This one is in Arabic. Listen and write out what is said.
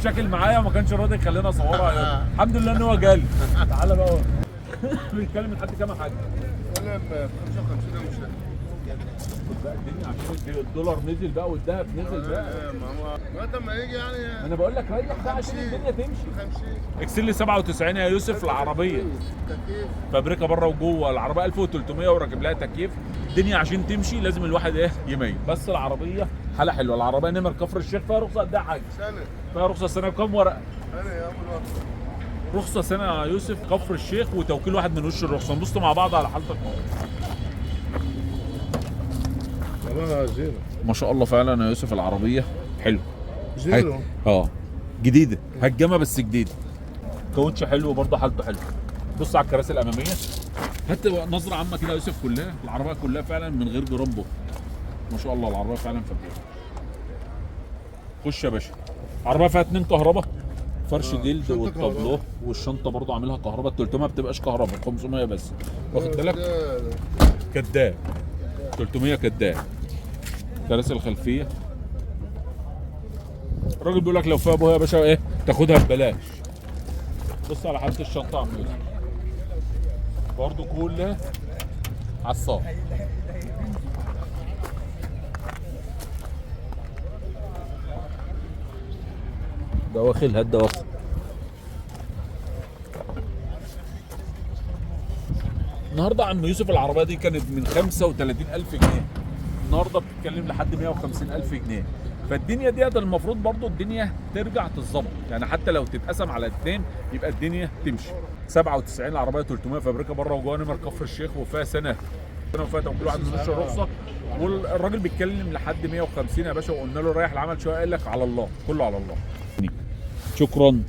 مشاكل معايا وما كانش راضي يخليني اصورها. الحمد لله ان هو جالي. تعالى بقى بنتكلم لحد كام حاجه؟ ولا ب 55 مش بقى الدنيا عشان الدولار نزل بقى والذهب نزل بقى. ما هو وقت ما يجي يعني انا بقول لك ريح بقى عشان الدنيا تمشي. 50 اكسل لي 97 يا يوسف العربيه تكييف فابريكا بره وجوه، العربيه 1300 وراكب لها تكييف. الدنيا عشان تمشي لازم الواحد ايه يميز. بس العربيه حاله حلوه، العربيه نمر كفر الشيخ فيها رخصه قد ايه حاجه؟ سنة فيها رخصه سنه بكام ورقه؟ أنا يا أول وقت رخصه سنه يا يوسف كفر الشيخ وتوكيل واحد من وش الرخصه. نبص مع بعض على حالتك. والله زيرو ما شاء الله فعلا يا يوسف العربيه حلو. زيرو جديده هجمه بس جديده. كاوتش حلو وبرضه حالته حلوه. بص على الكراسي الاماميه، هات نظره عامه كده يا يوسف. كلها العربيه كلها فعلا من غير جرامبو. ما شاء الله العربيه فعلا فكيه. خش يا باشا. العربيه فيها 2 كهرباء، فرش جلد شنطة والتابلوه كهرباء. والشنطه برضه عاملها كهرباء. ال 300 ما بتبقاش كهرباء، 500 بس. واخد بالك؟ ده كداب 300 كداب. الكراسي الخلفيه الراجل بيقول لك لو فيها ابوها يا باشا ايه تاخدها ببلاش. بص على حاله الشنطه عامله ايه برضه كلها على الصاج. ده واخد هد واخد. النهارده عم يوسف العربيه دي كانت من 35,000 جنيه، النهارده بتتكلم لحد 150,000 جنيه. فالدنيا ديت المفروض برضو الدنيا ترجع تتظبط، يعني حتى لو تتقسم على 2 يبقى الدنيا تمشي. 97 العربيه 300 فابريكا بره وجوه نمر كفر الشيخ وفيها سنه وفيها توكيل واحد من وش الرخصه. والراجل بيتكلم لحد 150 يا باشا، وقلنا له رايح العمل شويه قال لك على الله كله على الله. شكرا.